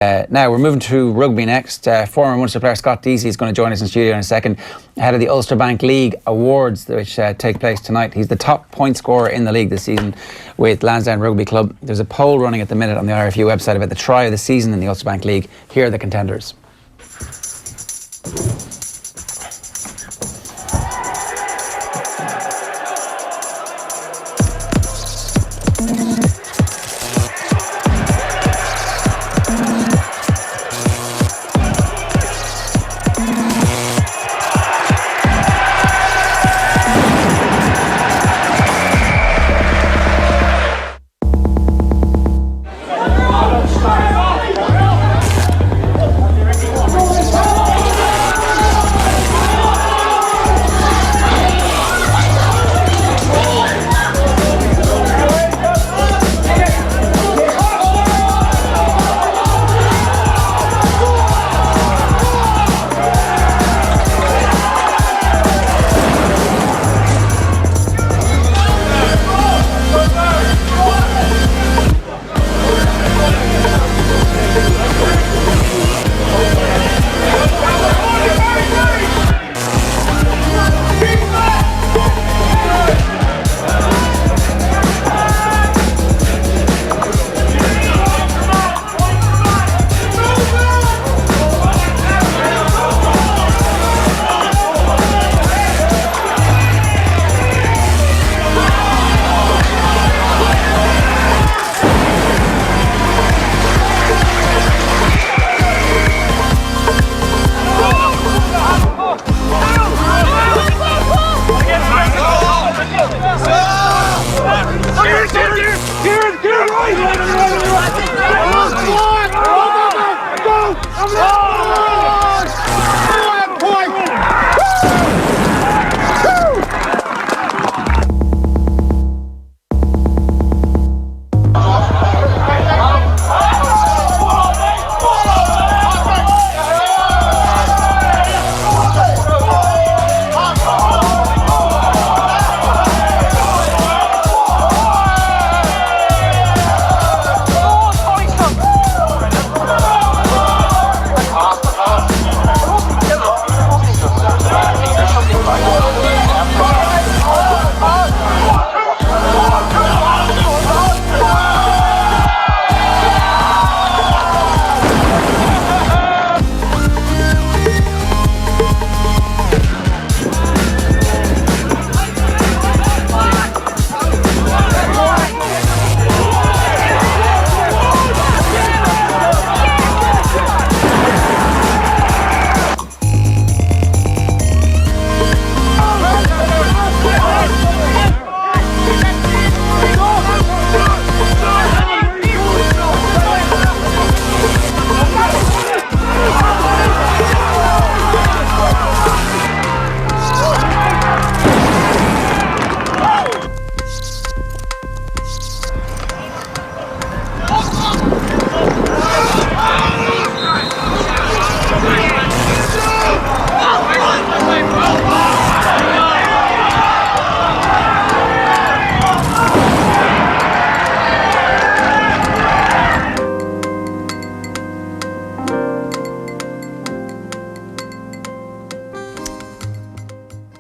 Now we're moving to rugby next. Former Munster player Scott Deasy is going to join us in studio in a second, ahead of the Ulster Bank League Awards, which take place tonight. He's the top point scorer in the league this season with Lansdowne Rugby Club. There's a poll running at the minute on the IRFU website about the try of the season in the Ulster Bank League. Here are the contenders.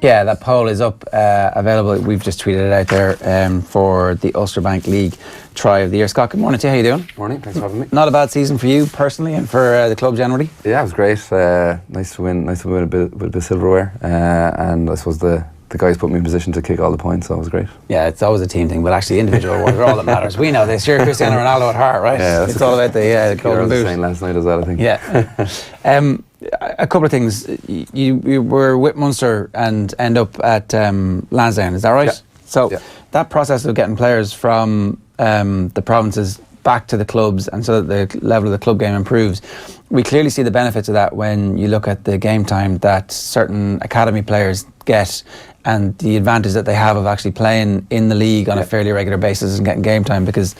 Yeah, that poll is up, available. We've just tweeted it out there for the Ulster Bank League try of the year. Scott, good morning to you. How you doing? Morning, thanks for having me. Not a bad season for you personally and for the club generally? Yeah, it was great. Nice to win with a bit of silverware. And I suppose the guys put me in position to kick all the points, so it was great. Yeah, it's always a team thing, but actually individual awards are all that matters. We know this. You're Cristiano Ronaldo at heart, right? Yeah, it's all about the golden boot. Saying last night as well, I think. Yeah. A couple of things. You were with Munster and end up at Lansdowne, is that right? Yeah. So that process of getting players from the provinces back to the clubs and so that the level of the club game improves, we clearly see the benefits of that when you look at the game time that certain academy players get and the advantage that they have of actually playing in the league on a fairly regular basis and getting game time, because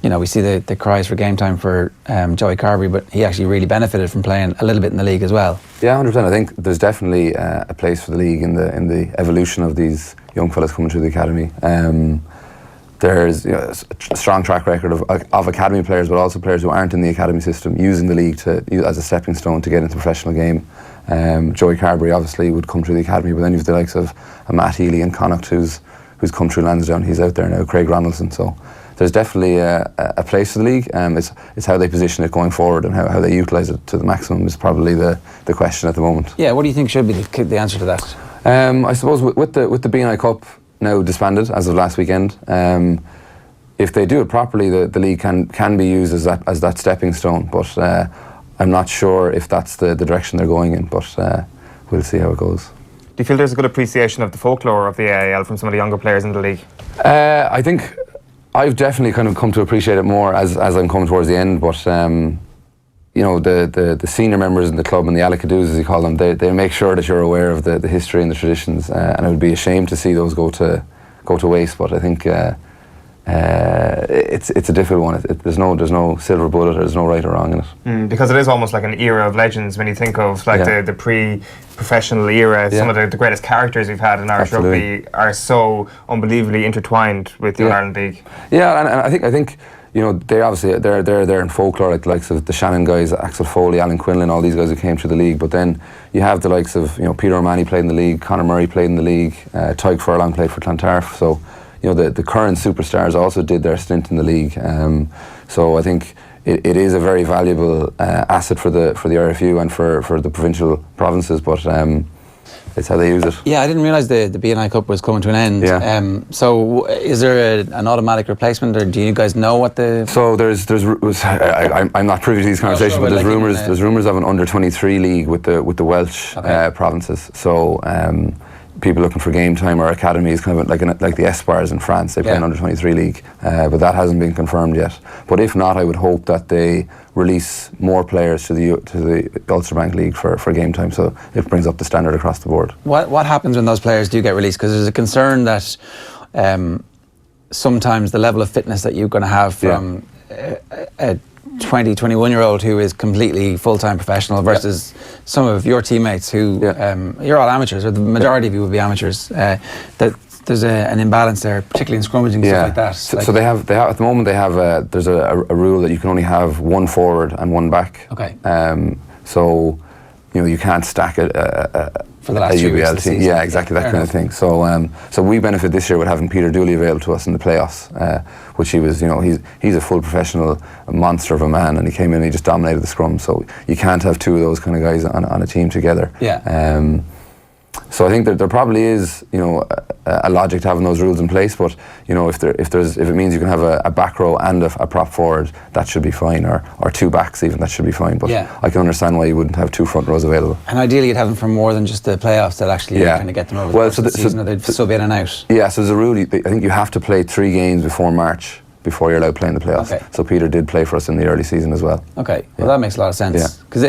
you know we see the cries for game time for Joey Carberry, but he actually really benefited from playing a little bit in the league as well. Yeah, 100%. I think there's definitely a place for the league in the evolution of these young fellas coming through the academy. there's a strong track record of academy players, but also players who aren't in the academy system using the league as a stepping stone to get into the professional game. Joey Carberry obviously would come through the academy, but then you've the likes of Matt Healy and Connacht who's come through Lansdowne. He's out there now, Craig Ronaldson. So there's definitely a place for the league. It's how they position it going forward and how they utilise it to the maximum is probably the question at the moment. Yeah, what do you think should be the answer to that? I suppose with the B&I Cup now disbanded as of last weekend, if they do it properly, the league can be used as that stepping stone. But I'm not sure if that's the direction they're going in. But we'll see how it goes. Do you feel there's a good appreciation of the folklore of the AIL from some of the younger players in the league? I think I've definitely kind of come to appreciate it more as I'm coming towards the end. But the senior members in the club and the Alakadoos, as you call them, they make sure that you're aware of the history and the traditions, and it would be a shame to see those go to waste. But I think it's a difficult one. There's no silver bullet, or there's no right or wrong in it. Because it is almost like an era of legends when you think of the pre-professional era. Some of the greatest characters we've had in Irish rugby are so unbelievably intertwined with the Ireland League. Yeah, and I think they obviously they're there in folklore, like the likes of the Shannon guys, Axel Foley, Alan Quinlan, all these guys who came through the league. But then you have the likes of Peter O'Mahony played in the league, Conor Murray played in the league, Tyke Furlong played for Clontarf. So the current superstars also did their stint in the league. So I think it is a very valuable asset for the RFU and for the provincial provinces. But it's how they use it. Yeah, I didn't realise the B&I Cup was coming to an end. Yeah. So is there an automatic replacement, or do you guys know what the? So I'm not privy to these conversations, but there's rumours of an under-23 league with the Welsh provinces. So people looking for game time or academies, kind of like the Espars in France, they play an under-23 league, but that hasn't been confirmed yet. But if not, I would hope that they release more players to the Ulster Bank League for game time, so it brings up the standard across the board. What happens when those players do get released? Because there's a concern that sometimes the level of fitness that you're going to have from a 20, 21-year-old who is completely full-time professional versus some of your teammates who you're all amateurs, or the majority of you will be amateurs. That there's an imbalance there, particularly in scrummaging and stuff like that. So they have at the moment there's a rule that you can only have one forward and one back. Okay. So you can't stack for the last 2 weeks of the season. Yeah, exactly, that kind of thing. So we benefit this year with having Peter Dooley available to us in the playoffs, which he was, he's a full professional monster of a man, and he came in and he just dominated the scrum. So you can't have two of those kind of guys on a team together. Yeah. So I think that there probably is, a logic to having those rules in place. But if it means you can have a back row and a prop forward, that should be fine, or two backs even, that should be fine. But I can understand why you wouldn't have two front rows available. And ideally, you'd have them for more than just the playoffs that actually kind of get them over the course of the season, or they'd still be in and out. Yeah, so there's a rule. I think you have to play 3 games before March before you're allowed playing the playoffs. Okay. So Peter did play for us in the early season as well. Okay, well that makes a lot of sense, because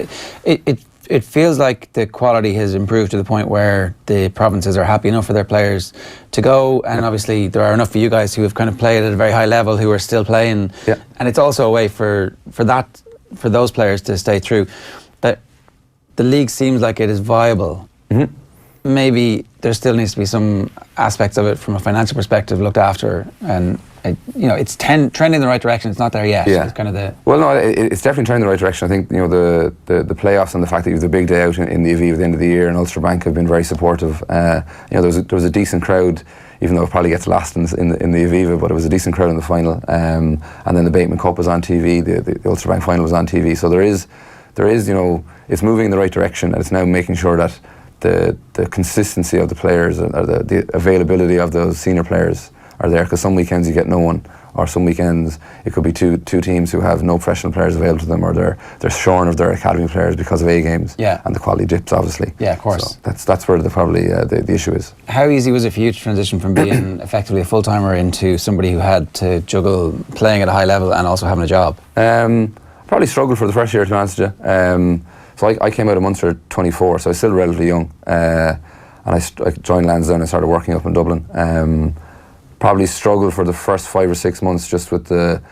it feels like the quality has improved to the point where the provinces are happy enough for their players to go, and obviously there are enough of you guys who have kind of played at a very high level who are still playing, and it's also a way for those players to stay through. But the league seems like it is viable. Mm-hmm. Maybe there still needs to be some aspects of it from a financial perspective looked after, and it's trending in the right direction. It's not there yet. Yeah. It's kind of well, no, it's definitely trending in the right direction. I think the playoffs and the fact that you have the big day out in the Aviva at the end of the year, and Ulster Bank have been very supportive. There was a decent crowd, even though it probably gets lost in the Aviva, but it was a decent crowd in the final. And then the Bateman Cup was on TV. The Ulster Bank final was on TV. So there is it's moving in the right direction, and it's now making sure that the consistency of the players, or the availability of those senior players are there, because some weekends you get no one, or some weekends it could be two teams who have no professional players available to them, or they're shorn of their academy players because of A games, and the quality dips obviously. Yeah, of course. So that's where the issue is. How easy was it for you to transition from being effectively a full-timer into somebody who had to juggle playing at a high level and also having a job? Probably struggled for the first year, to be honest with you. So I came out of Munster at 24, so I was still relatively young, and I joined Lansdowne and started working up in Dublin. Probably struggled for the first 5 or 6 months just with the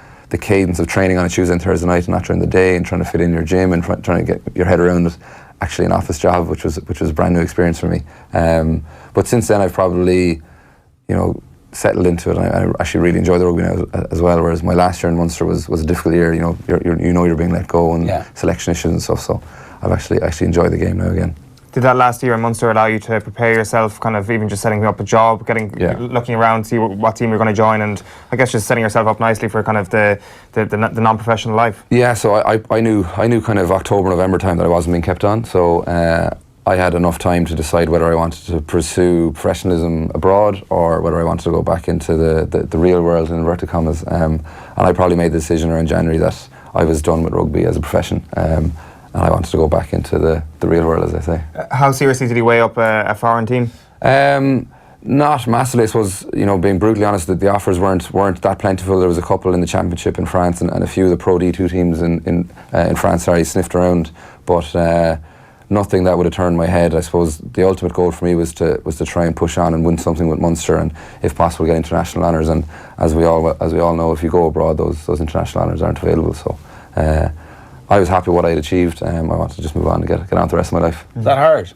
cadence of training on a Tuesday and Thursday night and not during the day, and trying to fit in your gym and trying to get your head around it. Actually an office job, which was a brand new experience for me. But since then I've probably, settled into it. I actually really enjoy the rugby now as well. Whereas my last year in Munster was a difficult year. You're being let go and selection issues and stuff. So I've actually enjoyed the game now again. Did that last year in Munster allow you to prepare yourself, kind of even just setting up a job, looking around, see what team you're going to join, and I guess just setting yourself up nicely for kind of the non-professional life? Yeah, so I knew kind of October, November time that I wasn't being kept on. So I had enough time to decide whether I wanted to pursue professionalism abroad or whether I wanted to go back into the real world, in inverted commas. And I probably made the decision around January that I was done with rugby as a profession. And I wanted to go back into the real world, as I say. How seriously did you weigh up a foreign team? Not massively, I suppose. Being brutally honest, that the offers weren't that plentiful. There was a couple in the Championship in France and a few of the Pro D2 teams in France. Sniffed around, but nothing that would have turned my head. I suppose the ultimate goal for me was to try and push on and win something with Munster, and if possible, get international honours. And as we all know, if you go abroad, those international honours aren't available. So. I was happy with what I had achieved. I wanted to just move on and get on with the rest of my life. Is that hard?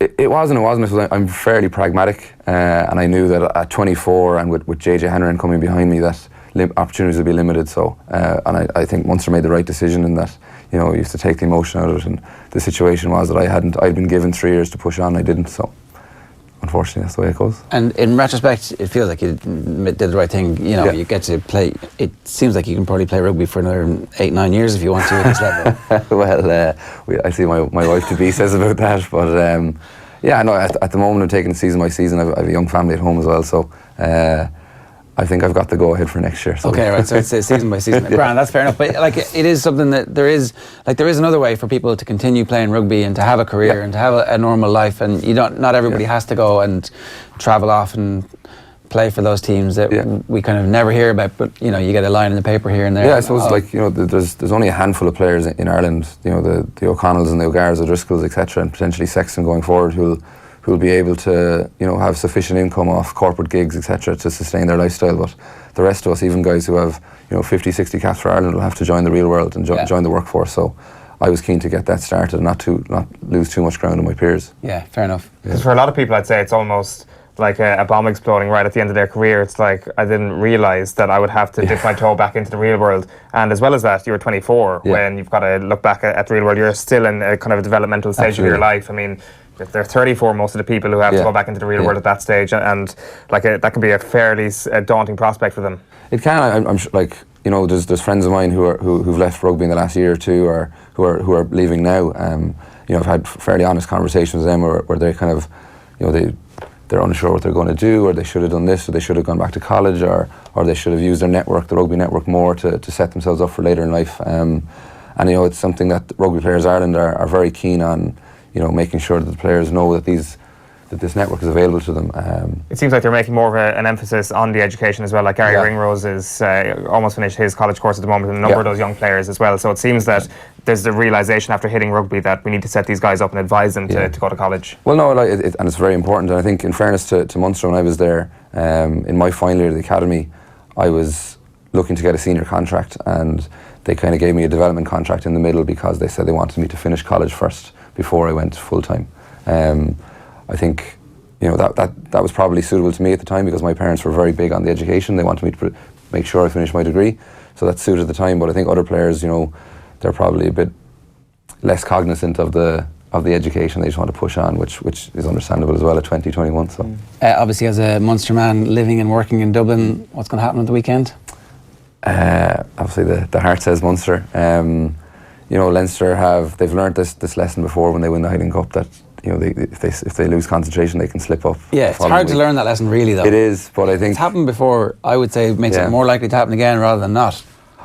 It wasn't. I'm fairly pragmatic, and I knew that at 24 and with JJ Hanrahan coming behind me, that opportunities would be limited. So, and I think Munster made the right decision in that. You used to take the emotion out of it, and the situation was that I'd been given 3 years to push on, and I didn't. So. Unfortunately, that's the way it goes. And in retrospect, it feels like you did the right thing. You get to play. It seems like you can probably play rugby for another 8-9 years if you want to at this level. Well, I see my wife to be says about that, but at the moment I'm taking it season by season. I have a young family at home as well, so I think I've got the go ahead for next year. So. Okay, right. So it's season by season. Grand, that's fair enough. But it is something that there is another way for people to continue playing rugby and to have a career and to have a normal life. And not everybody has to go and travel off and play for those teams that we kind of never hear about. But you get a line in the paper here and there. Yeah, I suppose there's only a handful of players in Ireland. The O'Connells and the O'Garas, O'Driscolls, etc., and potentially Sexton going forward who'll be able to have sufficient income off corporate gigs, etc., to sustain their lifestyle. But the rest of us, even guys who have 50, 60 caps for Ireland, will have to join the real world and join the workforce. So I was keen to get that started and not lose too much ground in my peers. Yeah, fair enough. Because for a lot of people, I'd say it's almost like a bomb exploding right at the end of their career. It's like I didn't realise that I would have to dip my toe back into the real world. And as well as that, you were 24 when you've got to look back at the real world. You're still in a kind of a developmental stage of your life. I mean, they're 34, most of the people who have to go back into the real world at that stage, and that can be a fairly daunting prospect for them. It can. I'm sure, there's friends of mine who've left rugby in the last year or two, or who are leaving now. I've had fairly honest conversations with them where they kind of, they're unsure what they're going to do, or they should have done this, or they should have gone back to college, or they should have used their network, the rugby network, more to set themselves up for later in life. And it's something that Rugby Players Ireland are very keen on. Making sure that the players know that this network is available to them. It seems like they're making more of an emphasis on the education as well. Like Gary Ringrose is almost finished his college course at the moment, and a number of those young players as well. So it seems that there's the realisation after hitting rugby that we need to set these guys up and advise them to go to college. Well, no, and it's very important. And I think, in fairness to Munster, when I was there, in my final year of the academy, I was looking to get a senior contract, and they kind of gave me a development contract in the middle because they said they wanted me to finish college first before I went full time. I think that was probably suitable to me at the time because my parents were very big on the education. They wanted me to make sure I finished my degree, so that suited the time. But I think other players, they're probably a bit less cognizant of the education. They just want to push on, which is understandable as well at 20, 21. So obviously, as a Munster man living and working in Dublin, what's going to happen at the weekend? Obviously, the heart says Munster. Leinster they've learnt this lesson before when they win the Highland Cup, that if they lose concentration, they can slip up. Yeah, it's hard to learn that lesson, really, though. It is, but I think it's happened before. I would say it makes it more likely to happen again rather than not.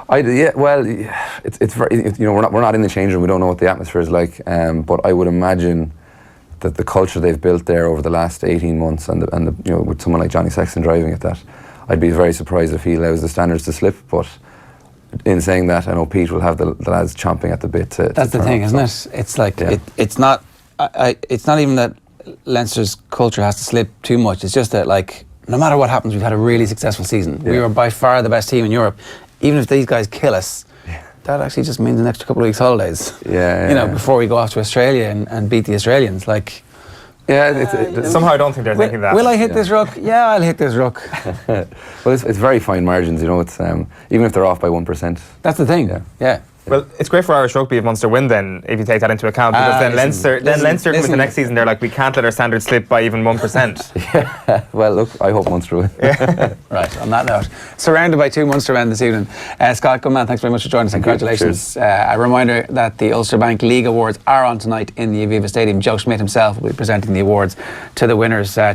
It's very, we're not in the change room. We don't know what the atmosphere is like. But I would imagine that the culture they've built there over the last 18 months, and with someone like Johnny Sexton driving at that, I'd be very surprised if he allows the standards to slip. But in saying that, I know Pete will have the lads chomping at the bit to That's the thing, isn't it? It's like it's not even that Leinster's culture has to slip too much. It's just that, like, no matter what happens, we've had a really successful season. We were by far the best team in Europe. Even if these guys kill us, that actually just means an extra couple of weeks holidays. Before we go off to Australia and beat the Australians. Like, Somehow I don't think they're thinking that. Will I hit this ruck? Yeah, I'll hit this ruck. Well, it's very fine margins, you know. It's even if they're off by 1%. That's the thing. Yeah. Well, it's great for Irish rugby if Munster win then, if you take that into account, because then Leinster come into next season, they're like, we can't let our standards slip by even 1%. Yeah. Well, look, I hope Munster win. Right, on that note, surrounded by two Munster men this evening. Scott, good man, thanks very much for joining us. Congratulations. A reminder that the Ulster Bank League Awards are on tonight in the Aviva Stadium. Joe Schmidt himself will be presenting the awards to the winners.